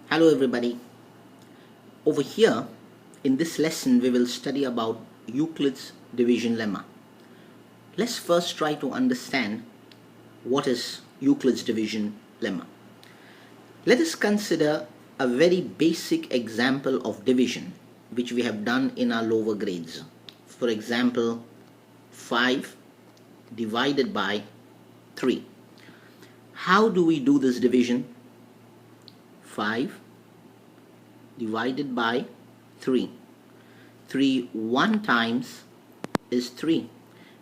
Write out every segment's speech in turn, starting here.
Hello everybody. Over here in this lesson we will study about Euclid's division lemma. Let's first try to understand what is Euclid's division lemma. Let us consider a very basic example of division which we have done in our lower grades. For example, 5 divided by 3. How do we do this division? 5 divided by 3. 3 1 times is 3,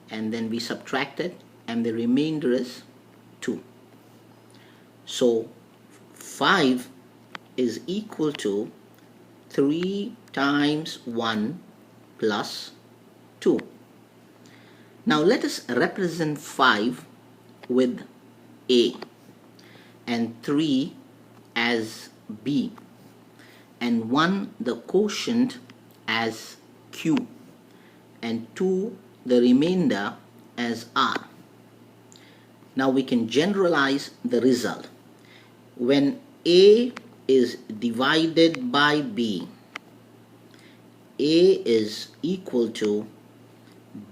and then we subtract it and the remainder is 2. So 5 is equal to 3 times 1 plus 2. Now let us represent 5 with A and 3 as B and 1 the quotient as Q and 2 the remainder as R. Now we can generalize the result. When A is divided by B, A is equal to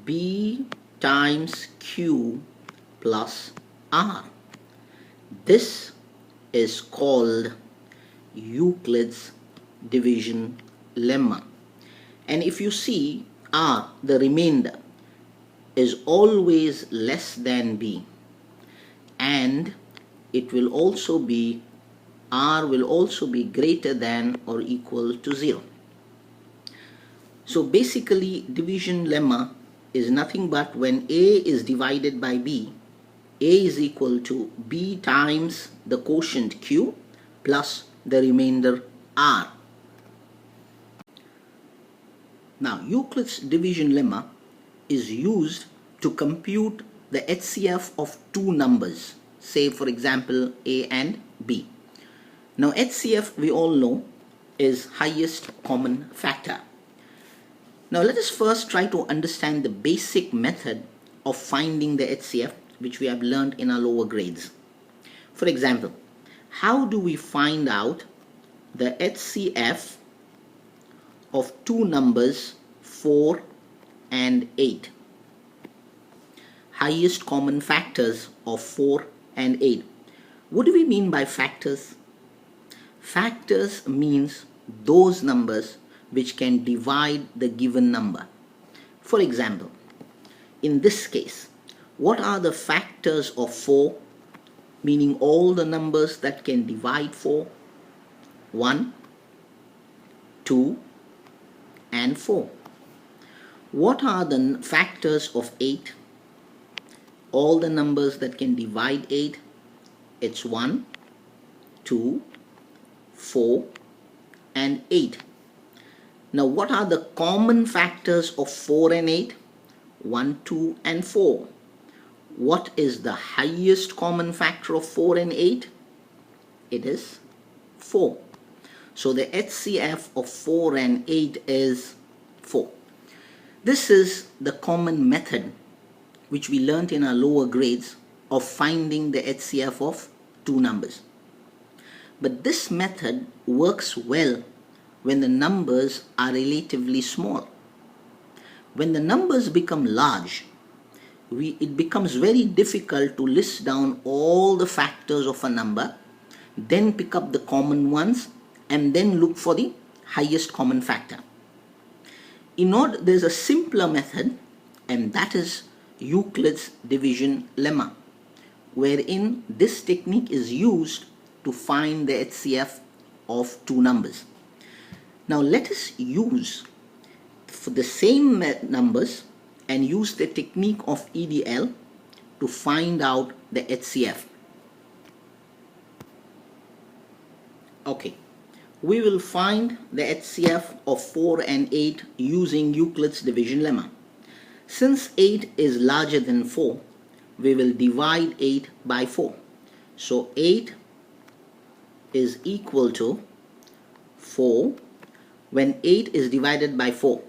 B times Q plus R. This is called Euclid's division lemma. And if you see R, the remainder, is always less than B, and it will also be R will also be greater than or equal to 0. So basically division lemma is nothing but when A is divided by B, A is equal to B times the quotient Q plus the remainder R. Now Euclid's division lemma is used to compute the HCF of two numbers, say for example A and B. Now HCF, we all know, is highest common factor. Now let us first try to understand the basic method of finding the HCF which we have learned in our lower grades. For example, how do we find out the HCF of two numbers 4 and 8? Highest common factors of 4 and 8. What do we mean by factors? Factors means those numbers which can divide the given number. For example, in this case, what are the factors of 4? Meaning all the numbers that can divide 4. 1, 2, and 4. What are the factors of 8? All the numbers that can divide 8. It's 1, 2, 4, and 8. Now what are the common factors of 4 and 8? 1, 2, and 4. What is the highest common factor of 4 and 8? It is 4. So the HCF of 4 and 8 is 4. This is the common method which we learnt in our lower grades of finding the HCF of two numbers. But this method works well when the numbers are relatively small. When the numbers become large, it becomes very difficult to list down all the factors of a number, then pick up the common ones, and then look for the highest common factor. There's a simpler method, and that is Euclid's division lemma, wherein this technique is used to find the HCF of two numbers. Now let us use for the same numbers and use the technique of EDL to find out the HCF. Okay, we will find the HCF of 4 and 8 using Euclid's division lemma. Since 8 is larger than 4, we will divide 8 by 4. So 8 is equal to 4. When 8 is divided by 4,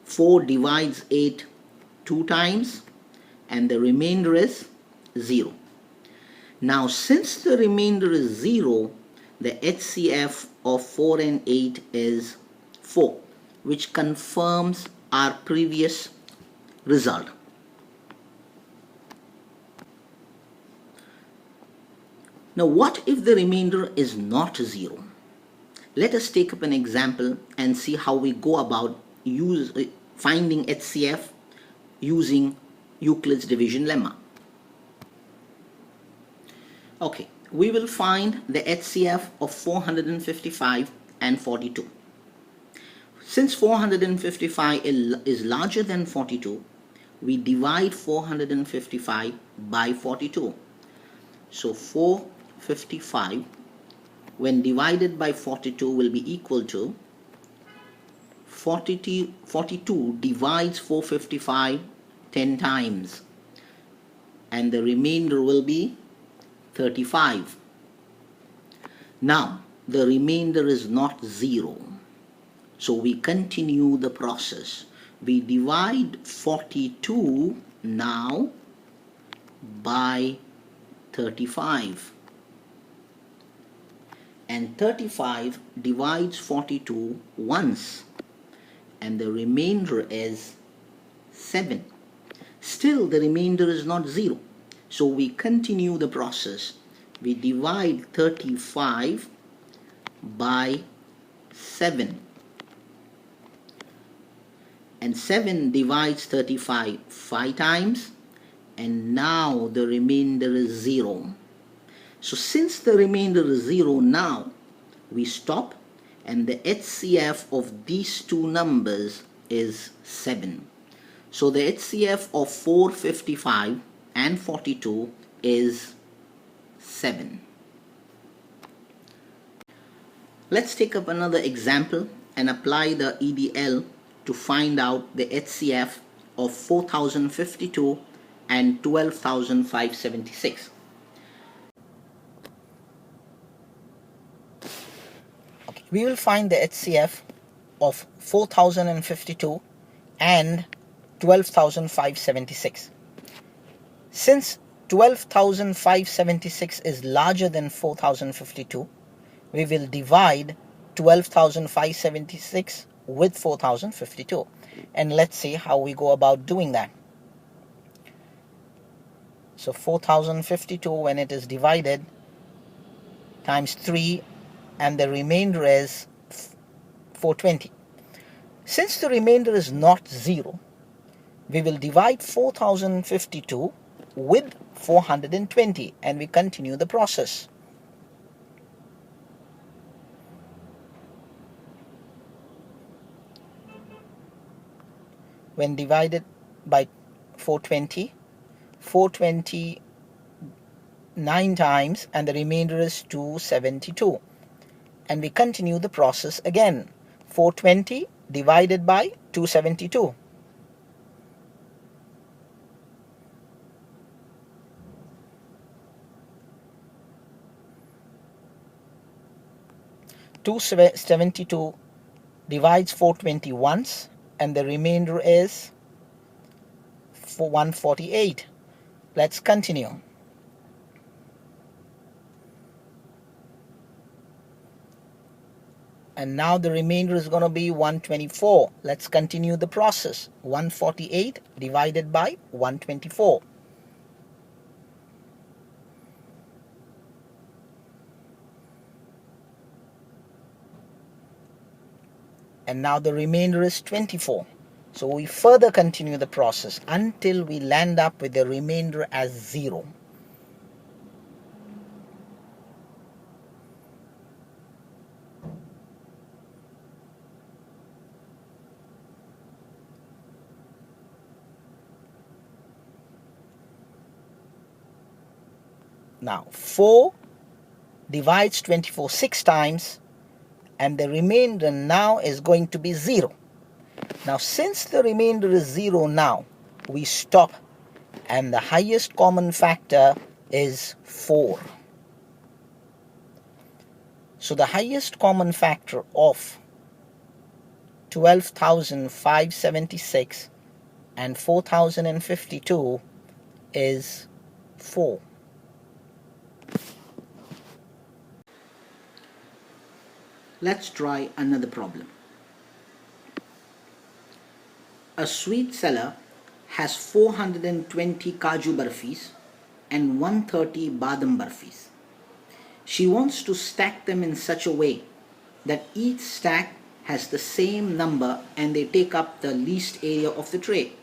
4 divides 8 2 times and the remainder is 0. Now since the remainder is 0, the HCF of 4 and 8 is 4, which confirms our previous result. Now, what if the remainder is not 0? Let us take up an example and see how we go about finding HCF using Euclid's division lemma. Okay, we will find the HCF of 455 and 42. Since 455 is larger than 42, we divide 455 by 42. So 455 when divided by 42 will be equal to 42 divides 455 10 times, and the remainder will be 35. Now the remainder is not 0, so we continue the process. We divide 42 now by 35, and 35 divides 42 once, and the remainder is 7. Still the remainder is not 0, so we continue the process. We divide 35 by 7, and 7 divides 35 5 times, and now the remainder is 0. So since the remainder is 0 now, we stop, and the HCF of these two numbers is 7. So the HCF of 455 and 42 is 7. Let's take up another example and apply the EDL to find out the HCF of 4052 and 12576. Okay, we will find the HCF of 4052 and 12576. Since 12576 is larger than 4052, we will divide 12576 with 4052, and let's see how we go about doing that. So 4052, when it is divided, times 3, and the remainder is 420. Since the remainder is not 0, we will divide 4052 with 420, and we continue the process. When divided by 420, 429 times, and the remainder is 272, and we continue the process again. 420 divided by 272, (272) divides 420 once, and the remainder is 148. Let's continue. And now the remainder is going to be 124. Let's continue the process. 148 divided by 124. And now the remainder is 24. So we further continue the process until we land up with the remainder as 0. Now 4 divides 24 6 times, and the remainder now is going to be 0. Now since the remainder is 0 now, we stop, and the highest common factor is 4. So the highest common factor of 12,576 and 4,052 is 4. Let's try another problem. A sweet seller has 420 kaju barfis and 130 badam barfis. She wants to stack them in such a way that each stack has the same number and they take up the least area of the tray.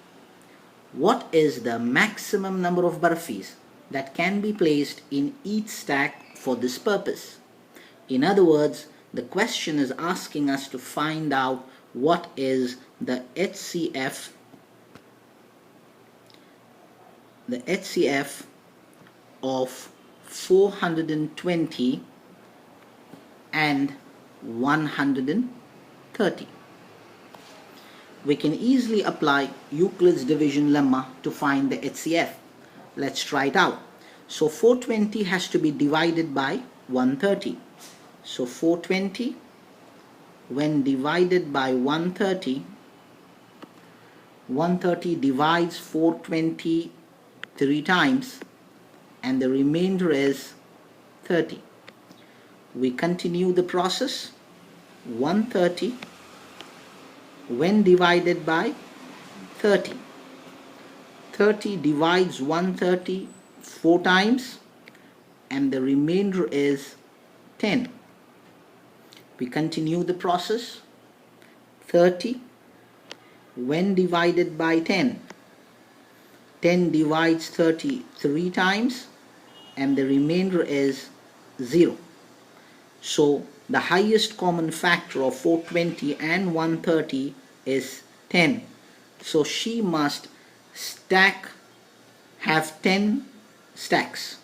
What is the maximum number of barfis that can be placed in each stack for this purpose? In other words, the question is asking us to find out what is the HCF of 420 and 130. We can easily apply Euclid's division lemma to find the HCF. Let's try it out. So 420 has to be divided by 130. So 420 when divided by 130, 130 divides 420 3 times and the remainder is 30. We continue the process. 130 when divided by 30. 30 divides 130 4 times and the remainder is 10. We continue the process. 30 when divided by 10. 10 divides 30 3 times and the remainder is 0. So the highest common factor of 420 and 130 is 10. So she must have 10 stacks.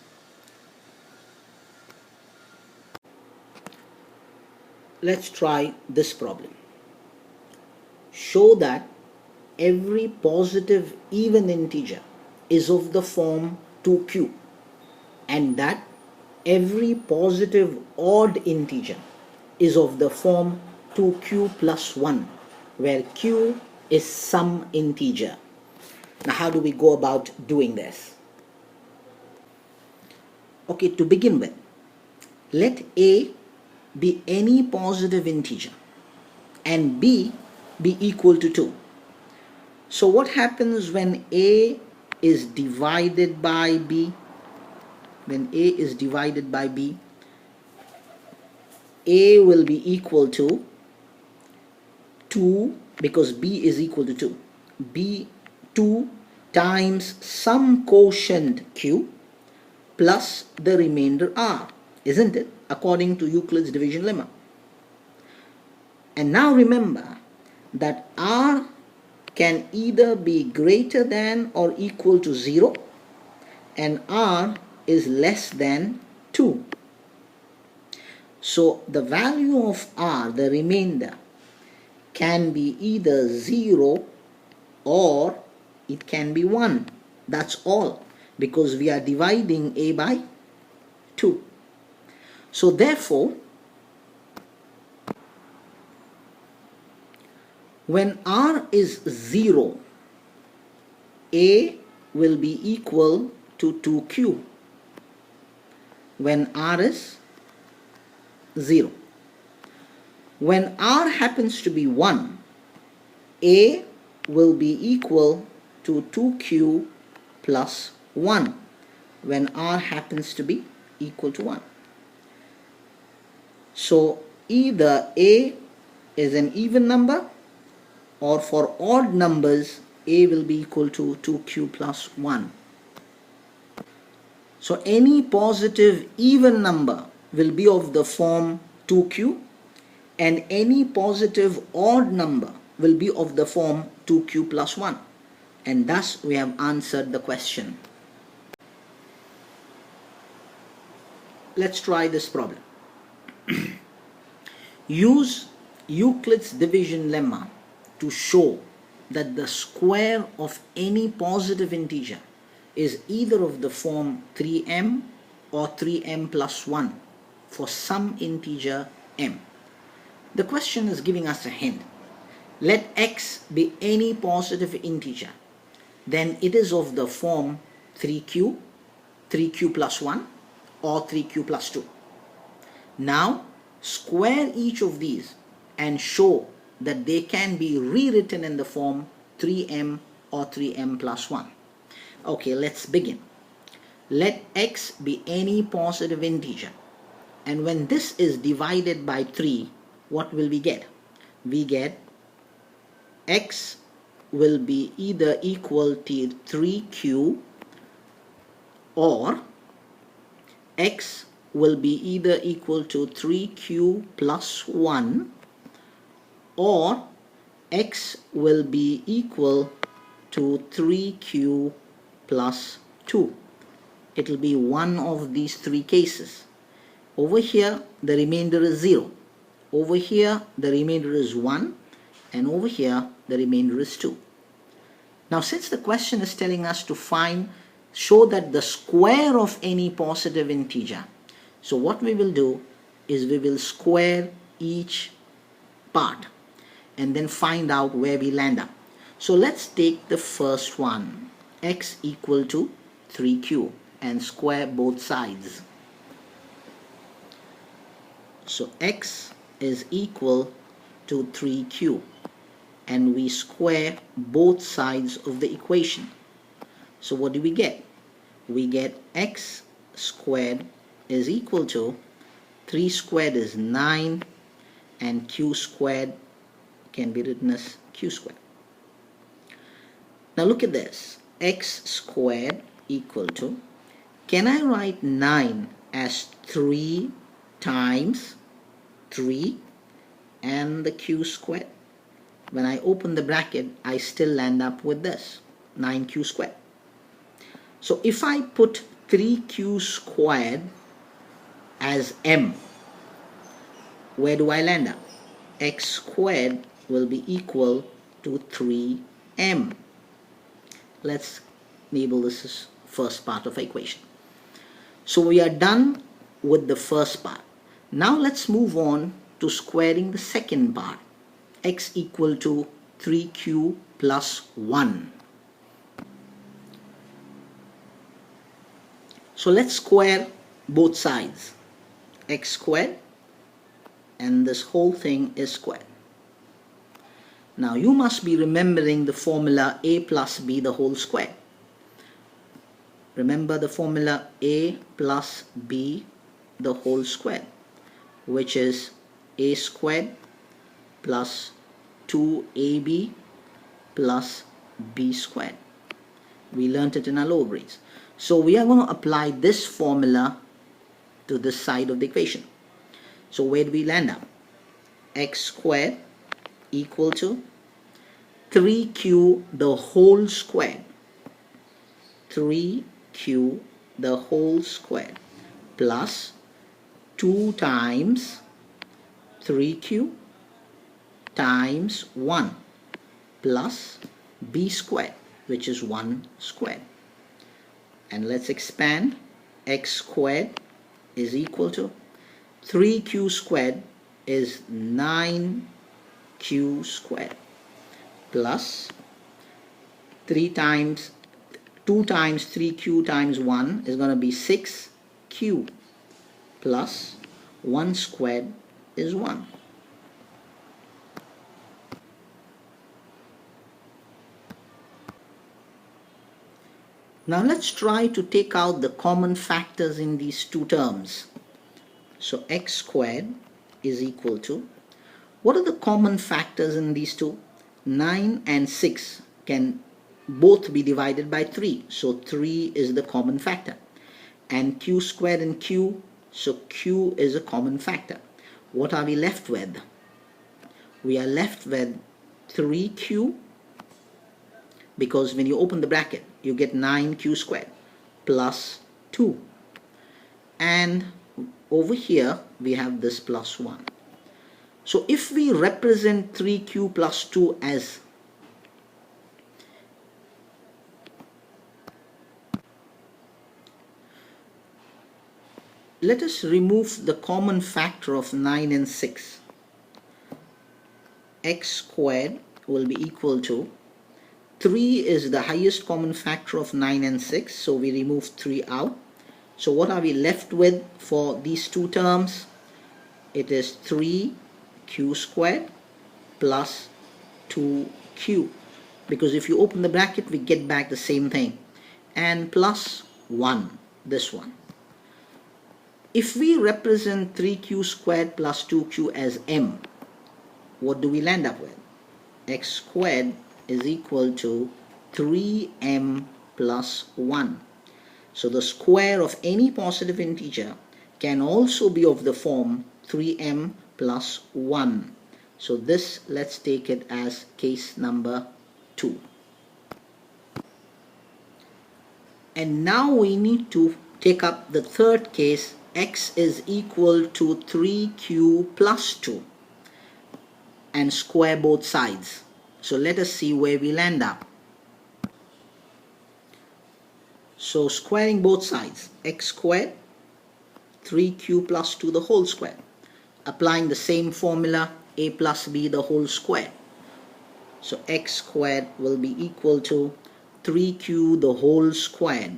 Let's try this problem. Show that every positive even integer is of the form 2q and that every positive odd integer is of the form 2q plus 1, where q is some integer. Now how do we go about doing this? Okay, to begin with, let a be any positive integer and b be equal to 2. So what happens when a is divided by b? When a is divided by b, a will be equal to 2 because b is equal to 2. b 2 times some quotient q plus the remainder r, isn't it? According to Euclid's division lemma. And now remember that r can either be greater than or equal to 0 and r is less than 2. So the value of r, the remainder, can be either 0 or it can be 1. That's all, because we are dividing a by 2. So therefore, when r is 0, a will be equal to 2q. When r is 0. When r happens to be 1, a will be equal to 2q plus 1 when r happens to be equal to 1. So either a is an even number, or for odd numbers a will be equal to 2q plus 1. So any positive even number will be of the form 2q and any positive odd number will be of the form 2q plus 1, and thus we have answered the question. Let's try this problem. Use Euclid's division lemma to show that the square of any positive integer is either of the form 3m or 3m plus 1 for some integer m. The question is giving us a hint. Let x be any positive integer, then it is of the form 3q, 3q plus 1 or 3q plus 2. Now square each of these and show that they can be rewritten in the form 3m or 3m plus 1. Okay, let's begin. Let x be any positive integer, and when this is divided by 3, what will we get? We get x will be either equal to 3q, or x will be either equal to 3q plus 1, or x will be equal to 3q plus 2. It will be one of these three cases. Over here the remainder is 0, over here the remainder is 1, and over here the remainder is 2. Now, since the question is telling us to show that the square of any positive integer, so what we will do is we will square each part and then find out where we land up. So let's take the first one, x equal to 3q, and square both sides. So x is equal to 3q, and we square both sides of the equation. So what do we get? We get x squared is equal to 3 squared is 9, and q squared can be written as q squared. Now look at this, x squared equal to, can I write 9 as 3 times 3 and the q squared? When I open the bracket, I still land up with this, 9q squared. So if I put 3q squared as m, where do I land up? X squared will be equal to 3m. Let's label this as first part of the equation. So we are done with the first part. Now let's move on to squaring the second part, x equal to 3q plus 1. So let's square both sides, x squared, and this whole thing is squared. Now you must be remembering the formula a plus b the whole square. Remember the formula a plus b the whole square, which is a squared plus 2ab plus b squared. We learnt it in our lower grades. So we are going to apply this formula to this side of the equation. So where do we land up? X squared equal to 3q the whole squared, 3q the whole squared, plus 2 times 3q times 1 plus b squared, which is 1 squared. And let's expand. X squared is equal to 3q squared is 9q squared plus 2 times 3q times 1 is going to be 6q plus 1 squared is 1. Now let's try to take out the common factors in these two terms. So x squared is equal to, what are the common factors in these two? 9 and 6 can both be divided by 3. So 3 is the common factor. And q squared and q, so q is a common factor. What are we left with? We are left with 3q, because when you open the bracket, you get 9q squared plus 2. And over here, we have this plus 1. So if we represent 3q plus 2 as let us remove the common factor of 9 and 6. X squared will be equal to 3 is the highest common factor of 9 and 6, so we remove 3 out. So what are we left with for these two terms? it is 3q squared plus 2q, because if you open the bracket we get back the same thing, and plus 1, this one. If we represent 3q squared plus 2q as m, what do we land up with? X squared is equal to 3m plus 1. So the square of any positive integer can also be of the form 3m plus 1. So this, let's take it as case number 2. And now we need to take up the third case, x is equal to 3q plus 2, and square both sides. So let us see where we land up. So squaring both sides, x squared, 3q plus 2 the whole square. Applying the same formula, a plus b the whole square. So x squared will be equal to 3q the whole squared,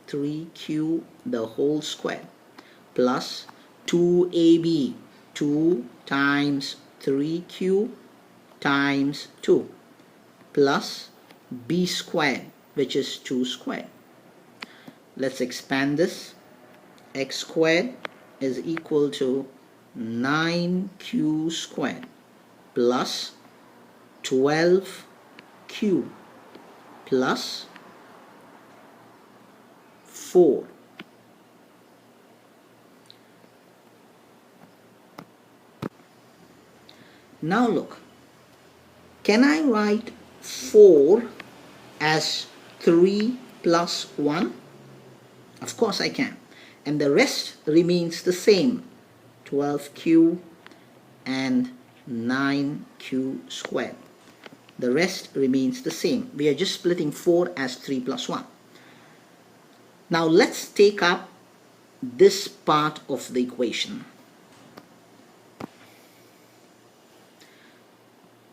3q the whole squared, plus 2ab, 2 times 3q times 2, plus b squared, which is 2 squared. Let's expand this. X squared is equal to 9q squared plus 12q plus 4. Now look, can I write 4 as 3 plus 1? Of course I can. And the rest remains the same, 12q and 9q squared. The rest remains the same. We are just splitting 4 as 3 plus 1. Now let's take up this part of the equation.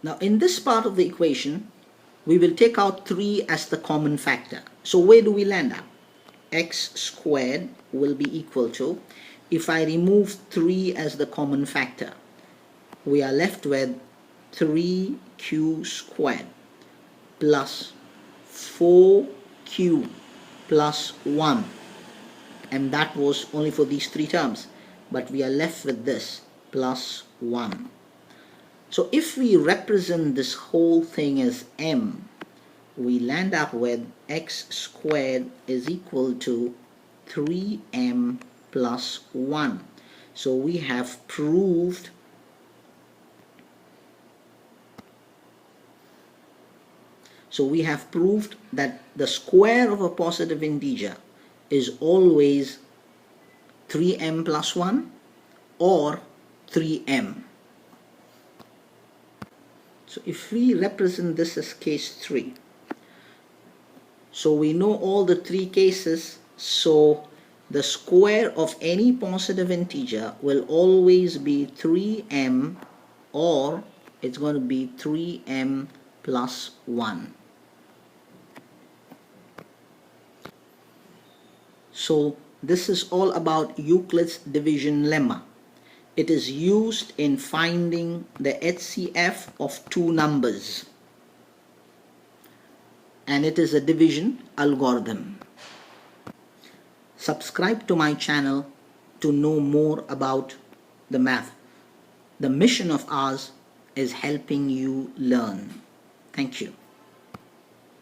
Now in this part of the equation, we will take out 3 as the common factor. So where do we land up? X squared will be equal to, if I remove 3 as the common factor, we are left with 3q squared plus 4q plus 1, and that was only for these 3 terms, but we are left with this plus 1. So if we represent this whole thing as m, we land up with x squared is equal to 3m plus 1. So we have proved that the square of a positive integer is always 3m plus 1 or 3m. So if we represent this as case 3, so we know all the 3 cases, so the square of any positive integer will always be 3m, or it's going to be 3m plus 1. So this is all about Euclid's division lemma. It is used in finding the HCF of 2 numbers, and it is a division algorithm. Subscribe to my channel to know more about the math. The mission of ours is helping you learn. Thank you.